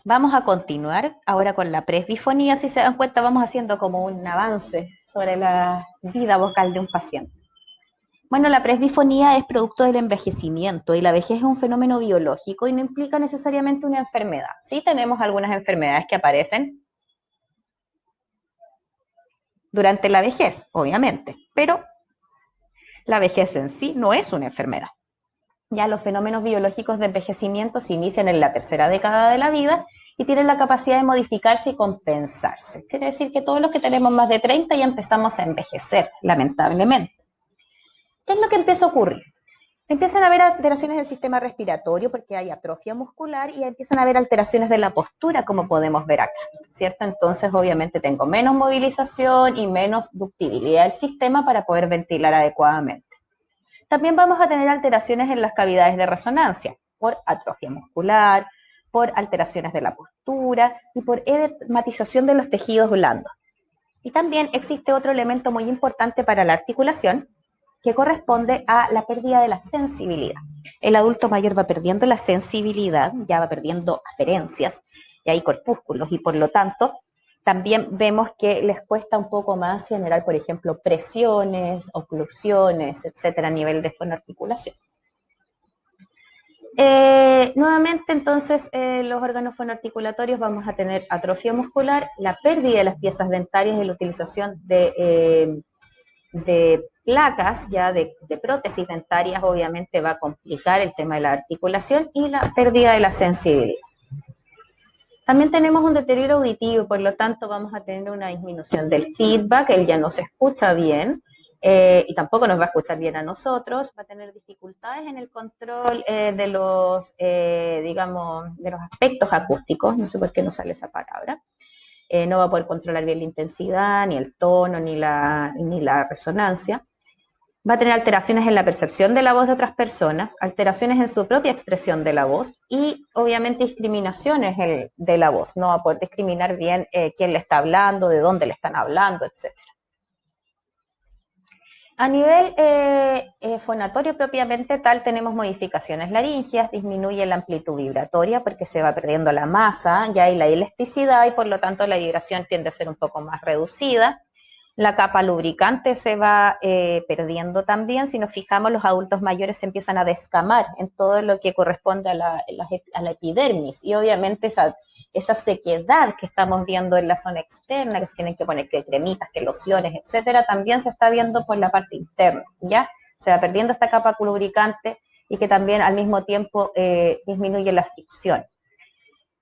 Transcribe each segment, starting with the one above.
Vamos a continuar ahora con la presbifonía. Si se dan cuenta, vamos haciendo como un avance sobre la vida vocal de un paciente. Bueno, la presbifonía es producto del envejecimiento y la vejez es un fenómeno biológico y no implica necesariamente una enfermedad. Sí tenemos algunas enfermedades que aparecen durante la vejez, obviamente, pero la vejez en sí no es una enfermedad. Ya los fenómenos biológicos de envejecimiento se inician en la tercera década de la vida y tienen la capacidad de modificarse y compensarse. Quiere decir que todos los que tenemos más de 30 ya empezamos a envejecer, lamentablemente. ¿Qué es lo que empieza a ocurrir? Empiezan a haber alteraciones del sistema respiratorio porque hay atrofia muscular y empiezan a haber alteraciones de la postura, como podemos ver acá, ¿cierto? Entonces, obviamente, tengo menos movilización y menos ductibilidad del sistema para poder ventilar adecuadamente. También vamos a tener alteraciones en las cavidades de resonancia por atrofia muscular, por alteraciones de la postura y por edematización de los tejidos blandos. Y también existe otro elemento muy importante para la articulación que corresponde a la pérdida de la sensibilidad. El adulto mayor va perdiendo la sensibilidad, ya va perdiendo aferencias y hay corpúsculos y por lo tanto también vemos que les cuesta un poco más generar, por ejemplo, presiones, oclusiones, etcétera, a nivel de fonoarticulación. Nuevamente, entonces, los órganos fonoarticulatorios vamos a tener atrofia muscular, la pérdida de las piezas dentarias y la utilización de placas, ya de prótesis dentarias, obviamente va a complicar el tema de la articulación y la pérdida de la sensibilidad. También tenemos un deterioro auditivo, por lo tanto vamos a tener una disminución del feedback, él ya no se escucha bien y tampoco nos va a escuchar bien a nosotros, va a tener dificultades en el control de los, digamos, de los aspectos acústicos, no sé por qué no sale esa palabra, no va a poder controlar bien la intensidad, ni el tono, ni la resonancia. Va a tener alteraciones en la percepción de la voz de otras personas, alteraciones en su propia expresión de la voz y obviamente discriminaciones de la voz. No va a poder discriminar bien quién le está hablando, de dónde le están hablando, etc. A nivel fonatorio propiamente tal, tenemos modificaciones laríngeas, disminuye la amplitud vibratoria porque se va perdiendo la masa, ya hay la elasticidad y por lo tanto la vibración tiende a ser un poco más reducida. La capa lubricante se va perdiendo también. Si nos fijamos, los adultos mayores se empiezan a descamar en todo lo que corresponde a la epidermis y obviamente esa sequedad que estamos viendo en la zona externa, que se tienen que poner que cremitas, que lociones, etcétera, también se está viendo por la parte interna, ¿ya? Se va perdiendo esta capa lubricante y que también al mismo tiempo disminuye la fricción.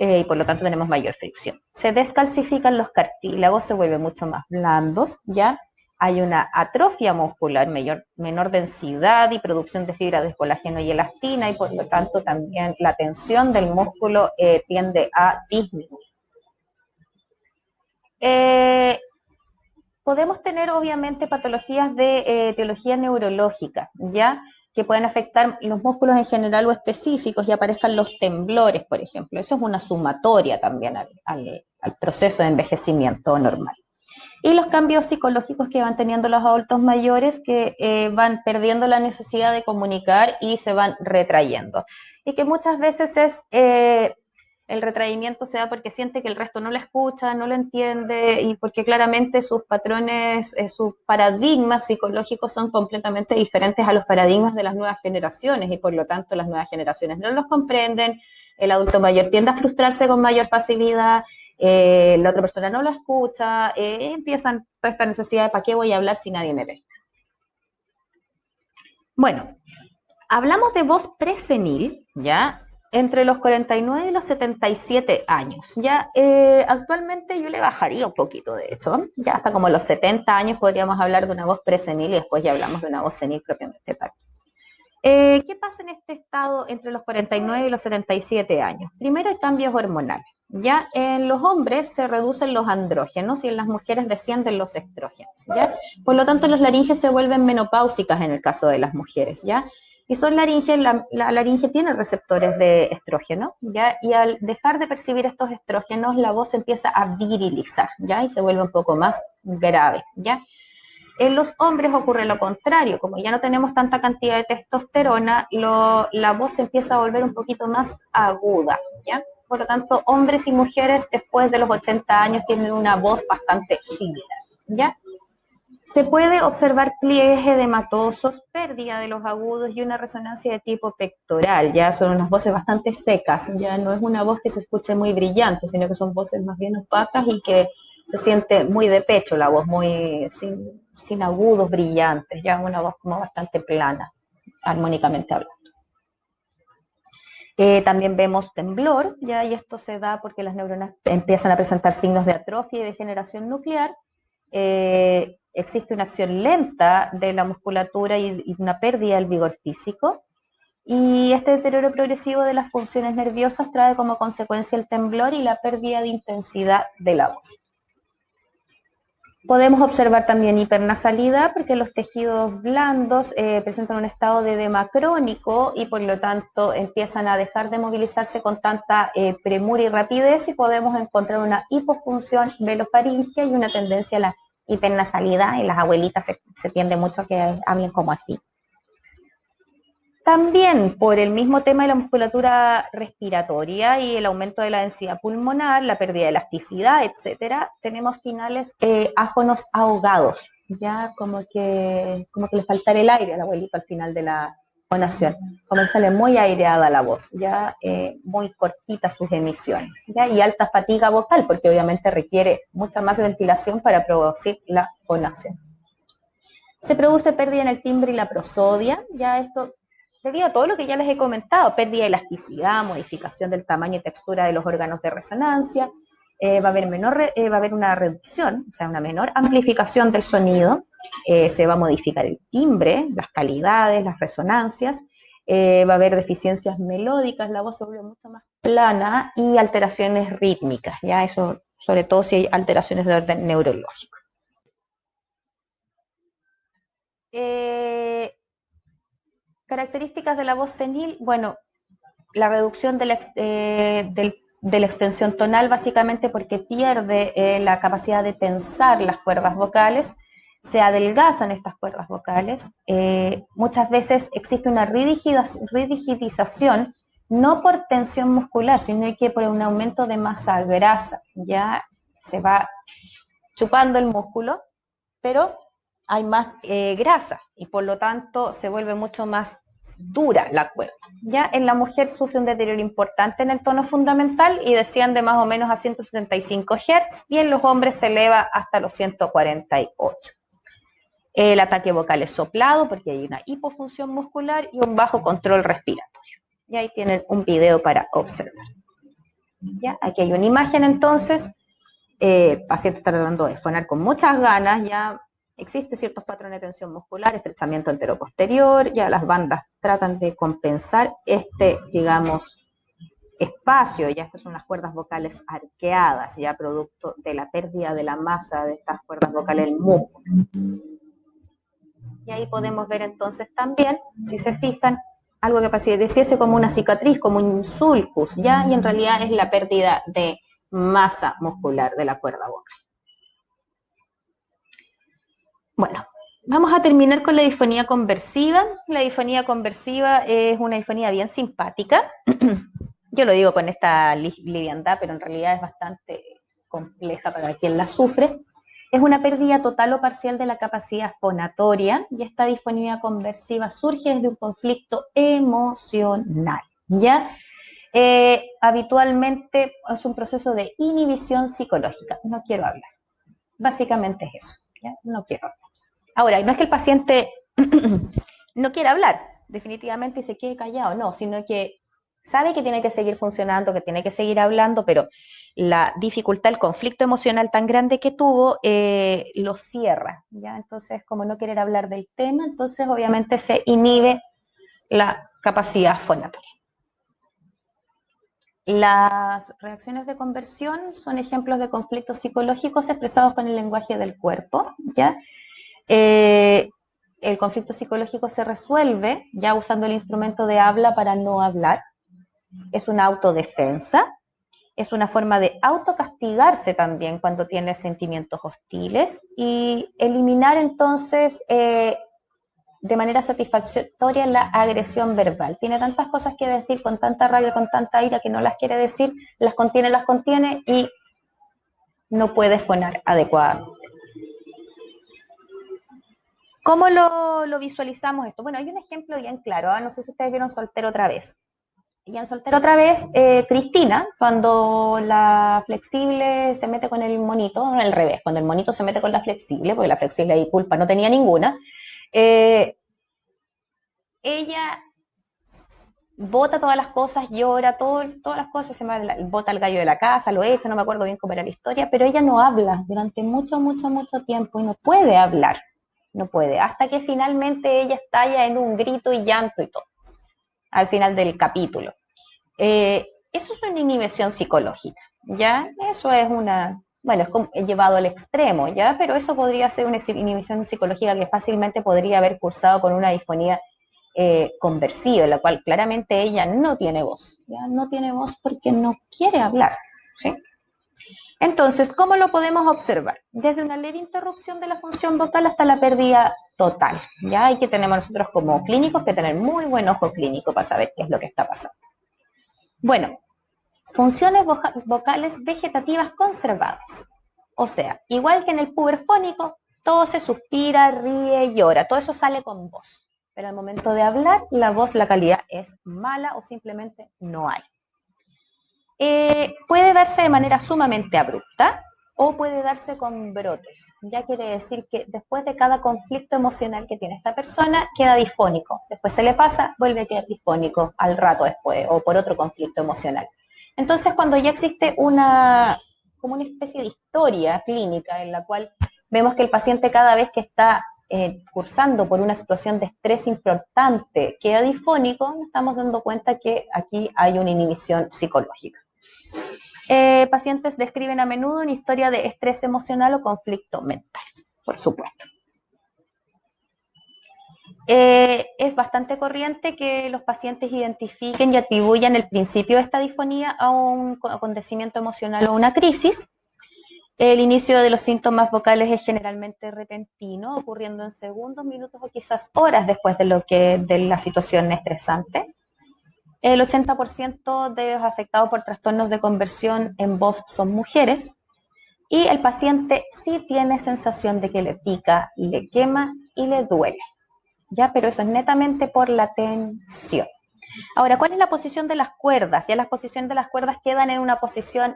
Y por lo tanto tenemos mayor fricción. Se descalcifican los cartílagos, se vuelven mucho más blandos, ¿ya? Hay una atrofia muscular, menor densidad y producción de fibra de colágeno y elastina y por lo tanto también la tensión del músculo tiende a disminuir. Podemos tener obviamente patologías de etiología neurológica, ¿ya? Que pueden afectar los músculos en general o específicos y aparezcan los temblores, por ejemplo. Eso es una sumatoria también al proceso de envejecimiento normal. Y los cambios psicológicos que van teniendo los adultos mayores que van perdiendo la necesidad de comunicar y se van retrayendo. Y que muchas veces el retraimiento se da porque siente que el resto no lo escucha, no lo entiende y porque claramente sus patrones, sus paradigmas psicológicos son completamente diferentes a los paradigmas de las nuevas generaciones y por lo tanto las nuevas generaciones no los comprenden, el adulto mayor tiende a frustrarse con mayor facilidad, la otra persona no lo escucha, empiezan toda esta necesidad de ¿para qué voy a hablar si nadie me ve? Bueno, hablamos de voz presenil, ¿ya? Entre los 49 y los 77 años. Ya actualmente yo le bajaría un poquito, de hecho, ya hasta como los 70 años podríamos hablar de una voz presenil y después ya hablamos de una voz senil propiamente tal. ¿Qué pasa en este estado entre los 49 y los 77 años? Primero hay cambios hormonales. Ya en los hombres se reducen los andrógenos y en las mujeres descienden los estrógenos, ¿ya? Por lo tanto, las laringes se vuelven menopáusicas en el caso de las mujeres, ¿ya? Y son laringes, la laringe tiene receptores de estrógeno, ¿ya? Y al dejar de percibir estos estrógenos, la voz empieza a virilizar, ¿ya? Y se vuelve un poco más grave, ¿ya? En los hombres ocurre lo contrario, como ya no tenemos tanta cantidad de testosterona, la voz se empieza a volver un poquito más aguda, ¿ya? Por lo tanto, hombres y mujeres después de los 80 años tienen una voz bastante similar, ¿ya? Se puede observar pliegues edematosos, pérdida de los agudos y una resonancia de tipo pectoral. Ya son unas voces bastante secas, ya no es una voz que se escuche muy brillante, sino que son voces más bien opacas y que se siente muy de pecho la voz, muy sin agudos brillantes, ya una voz como bastante plana, armónicamente hablando. También vemos temblor, ya, y esto se da porque las neuronas empiezan a presentar signos de atrofia y degeneración nuclear. Existe una acción lenta de la musculatura y una pérdida del vigor físico. Y este deterioro progresivo de las funciones nerviosas trae como consecuencia el temblor y la pérdida de intensidad de la voz. Podemos observar también hipernasalidad porque los tejidos blandos presentan un estado de edema crónico y por lo tanto empiezan a dejar de movilizarse con tanta premura y rapidez y podemos encontrar una hipofunción velofaringea y una tendencia a la hipernasalidad. En las abuelitas se tiende mucho a que hablen como así. También por el mismo tema de la musculatura respiratoria y el aumento de la densidad pulmonar, la pérdida de elasticidad, etcétera, tenemos finales áfonos ahogados, ya como que le faltara el aire al abuelito al final de la fonación, como que sale muy aireada la voz, ya muy cortita sus emisiones, ya, y alta fatiga vocal, porque obviamente requiere mucha más ventilación para producir la fonación. Se produce pérdida en el timbre y la prosodia, ya esto debido a todo lo que ya les he comentado, pérdida de elasticidad, modificación del tamaño y textura de los órganos de resonancia, va a haber una reducción, o sea, una menor amplificación del sonido, se va a modificar el timbre, las calidades, las resonancias, va a haber deficiencias melódicas, la voz se vuelve mucho más plana y alteraciones rítmicas, ya eso, sobre todo si hay alteraciones de orden neurológico. Características de la voz senil, bueno, la reducción de la extensión tonal básicamente porque pierde la capacidad de tensar las cuerdas vocales, se adelgazan estas cuerdas vocales, muchas veces existe una rigidización, no por tensión muscular, sino que por un aumento de masa grasa, ya se va chupando el músculo, pero hay más grasa y por lo tanto se vuelve mucho más dura la cuerda. Ya en la mujer sufre un deterioro importante en el tono fundamental y desciende más o menos a 175 Hz y en los hombres se eleva hasta los 148. El ataque vocal es soplado porque hay una hipofunción muscular y un bajo control respiratorio. Y ahí tienen un video para observar. ¿Ya? Aquí hay una imagen entonces, el paciente está tratando de fonar con muchas ganas, ya existen ciertos patrones de tensión muscular, estrechamiento anteroposterior, ya las bandas tratan de compensar digamos, espacio, ya estas son las cuerdas vocales arqueadas, ya producto de la pérdida de la masa de estas cuerdas vocales del músculo. Y ahí podemos ver entonces también, si se fijan, algo que pareciese como una cicatriz, como un sulcus, ya, y en realidad es la pérdida de masa muscular de la cuerda vocal. Bueno, vamos a terminar con la disfonía conversiva. La disfonía conversiva es una disfonía bien simpática. Yo lo digo con esta liviandad, pero en realidad es bastante compleja para quien la sufre. Es una pérdida total o parcial de la capacidad fonatoria y esta disfonía conversiva surge desde un conflicto emocional, ¿ya? Habitualmente es un proceso de inhibición psicológica. No quiero hablar. Básicamente es eso, ¿ya? No quiero hablar. Ahora, no es que el paciente no quiera hablar, definitivamente, y se quede callado, no, sino que sabe que tiene que seguir funcionando, que tiene que seguir hablando, pero la dificultad, el conflicto emocional tan grande que tuvo, lo cierra, ¿ya? Entonces, como no querer hablar del tema, entonces obviamente se inhibe la capacidad fonatoria. Las reacciones de conversión son ejemplos de conflictos psicológicos expresados con el lenguaje del cuerpo, ¿ya? El conflicto psicológico se resuelve ya usando el instrumento de habla para no hablar. Es una autodefensa, es una forma de autocastigarse también cuando tiene sentimientos hostiles y eliminar entonces de manera satisfactoria la agresión verbal. Tiene tantas cosas que decir, con tanta rabia, con tanta ira, que no las quiere decir, las contiene y no puede fonar adecuadamente. ¿Cómo lo visualizamos esto? Bueno, hay un ejemplo bien claro, no sé si ustedes vieron Soltero otra vez. Y en Soltero otra vez, Cristina, cuando la flexible se mete con el monito, no, al revés, cuando el monito se mete con la flexible, porque la flexible ahí culpa no tenía ninguna, ella bota todas las cosas, llora, todas las cosas, bota el gallo de la casa, lo echa, no me acuerdo bien cómo era la historia, pero ella no habla durante mucho, mucho, mucho tiempo y no puede hablar, no puede, hasta que finalmente ella estalla en un grito y llanto y todo, al final del capítulo. Eso es una inhibición psicológica, ¿ya? Eso es bueno, es llevado al extremo, ¿ya? Pero eso podría ser una inhibición psicológica que fácilmente podría haber cursado con una disfonía conversiva, en la cual claramente ella no tiene voz, ¿ya? No tiene voz porque no quiere hablar, ¿sí? Entonces, ¿cómo lo podemos observar? Desde una leve interrupción de la función vocal hasta la pérdida total, ¿ya? Hay que tener nosotros como clínicos que tener muy buen ojo clínico para saber qué es lo que está pasando. Bueno, funciones vocales vegetativas conservadas. O sea, igual que en el puberfónico, todo se suspira, ríe, llora, todo eso sale con voz. Pero al momento de hablar, la voz, la calidad es mala o simplemente no hay. Puede darse de manera sumamente abrupta o puede darse con brotes. Ya quiere decir que después de cada conflicto emocional que tiene esta persona, queda difónico. Después se le pasa, vuelve a quedar difónico al rato después o por otro conflicto emocional. Entonces, cuando ya existe como una especie de historia clínica en la cual vemos que el paciente cada vez que está cursando por una situación de estrés importante queda difónico, nos estamos dando cuenta que aquí hay una inhibición psicológica. Pacientes describen a menudo una historia de estrés emocional o conflicto mental, por supuesto. Es bastante corriente que los pacientes identifiquen y atribuyan el principio de esta disfonía a un acontecimiento emocional o una crisis. El inicio de los síntomas vocales es generalmente repentino, ocurriendo en segundos, minutos o quizás horas después de la situación estresante. El 80% de los afectados por trastornos de conversión en voz son mujeres y el paciente sí tiene sensación de que le pica, le quema y le duele, ¿ya? Pero eso es netamente por la tensión. Ahora, ¿cuál es la posición de las cuerdas? Ya las posiciones de las cuerdas quedan en una posición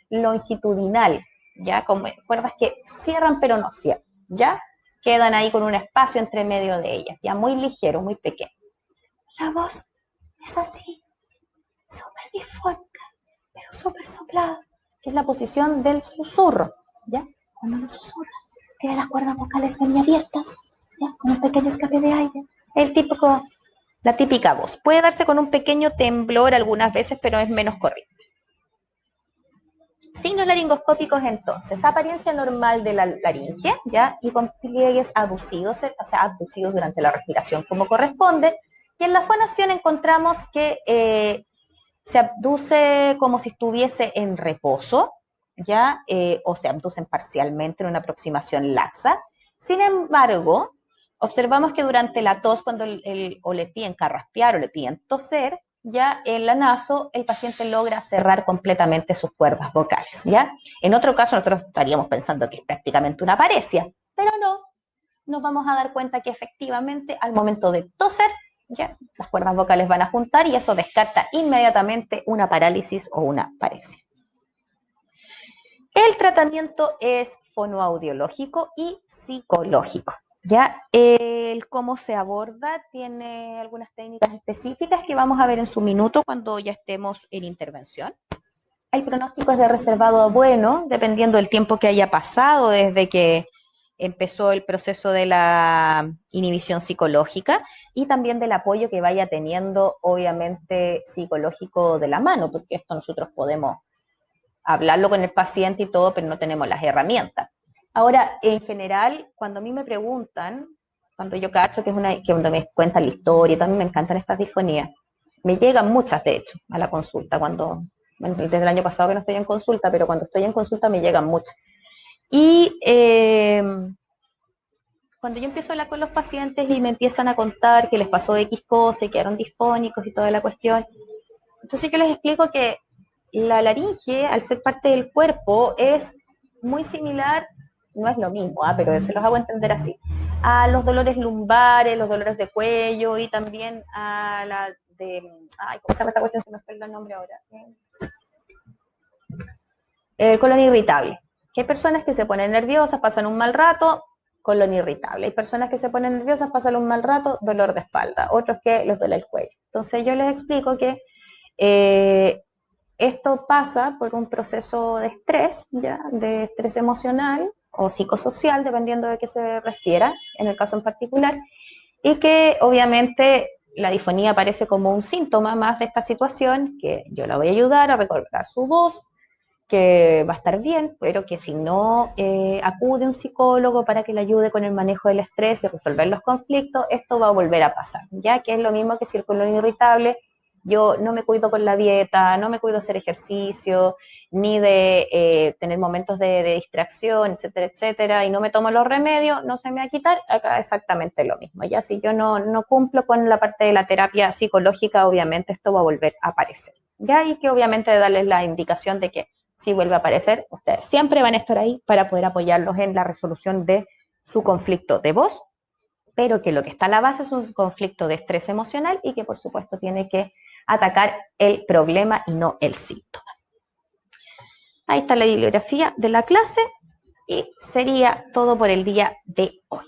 longitudinal, ¿ya? Como cuerdas que cierran pero no cierran, ¿ya? Quedan ahí con un espacio entre medio de ellas, ya muy ligero, muy pequeño. La voz es así, súper difónica, pero súper soplada, que es la posición del susurro, ¿ya? Cuando uno susurra, tiene las cuerdas vocales semiabiertas, ¿ya? Con un pequeño escape de aire. La típica voz. Puede darse con un pequeño temblor algunas veces, pero es menos corriente. Signos laringoscópicos entonces, apariencia normal de la laringe, ¿ya? Y con pliegues abducidos, o sea, abducidos durante la respiración como corresponde. Y en la fonación encontramos que se abduce como si estuviese en reposo, ¿ya? O se abducen parcialmente en una aproximación laxa. Sin embargo, observamos que durante la tos, cuando o le piden carraspear o le piden toser, ya en la naso el paciente logra cerrar completamente sus cuerdas vocales, ¿ya? En otro caso nosotros estaríamos pensando que es prácticamente una paresia, pero no, nos vamos a dar cuenta que efectivamente al momento de toser, ya las cuerdas vocales van a juntar y eso descarta inmediatamente una parálisis o una paresia. El tratamiento es fonoaudiológico y psicológico. Ya el cómo se aborda tiene algunas técnicas específicas que vamos a ver en su minuto cuando ya estemos en intervención. Hay pronósticos de reservado bueno, dependiendo del tiempo que haya pasado desde que empezó el proceso de la inhibición psicológica y también del apoyo que vaya teniendo, obviamente, psicológico de la mano, porque esto nosotros podemos hablarlo con el paciente y todo, pero no tenemos las herramientas. Ahora, en general, cuando a mí me preguntan, cuando yo cacho que cuando me cuentan la historia, también me encantan estas disfonías, me llegan muchas, de hecho, a la consulta, bueno, desde el año pasado que no estoy en consulta, pero cuando estoy en consulta me llegan muchas. Y cuando yo empiezo a hablar con los pacientes y me empiezan a contar que les pasó X cosa y quedaron disfónicos y toda la cuestión, entonces yo les explico que la laringe, al ser parte del cuerpo, es muy similar, no es lo mismo, pero se los hago entender así, a los dolores lumbares, los dolores de cuello y también a la de, ay, ¿cómo se llama esta cuestión? Se me fue el nombre ahora. Colon irritable. Que hay personas que se ponen nerviosas, pasan un mal rato, colon irritable. Hay personas que se ponen nerviosas, pasan un mal rato, dolor de espalda. Otros que les duele el cuello. Entonces yo les explico que esto pasa por un proceso de estrés, ¿ya? De estrés emocional o psicosocial, dependiendo de qué se refiera, en el caso en particular, y que obviamente la disfonía aparece como un síntoma más de esta situación, que yo la voy a ayudar a recobrar su voz, que va a estar bien, pero que si no acude un psicólogo para que le ayude con el manejo del estrés y resolver los conflictos, esto va a volver a pasar, ya que es lo mismo que si el colon irritable, yo no me cuido con la dieta, no me cuido hacer ejercicio, ni de tener momentos de distracción, etcétera, etcétera, y no me tomo los remedios, no se me va a quitar, acá exactamente lo mismo. Ya si yo no cumplo con la parte de la terapia psicológica, obviamente esto va a volver a aparecer. Ya hay que obviamente darles la indicación de que si vuelve a aparecer, ustedes siempre van a estar ahí para poder apoyarlos en la resolución de su conflicto de voz, pero que lo que está a la base es un conflicto de estrés emocional y que por supuesto tiene que atacar el problema y no el síntoma. Ahí está la bibliografía de la clase y sería todo por el día de hoy.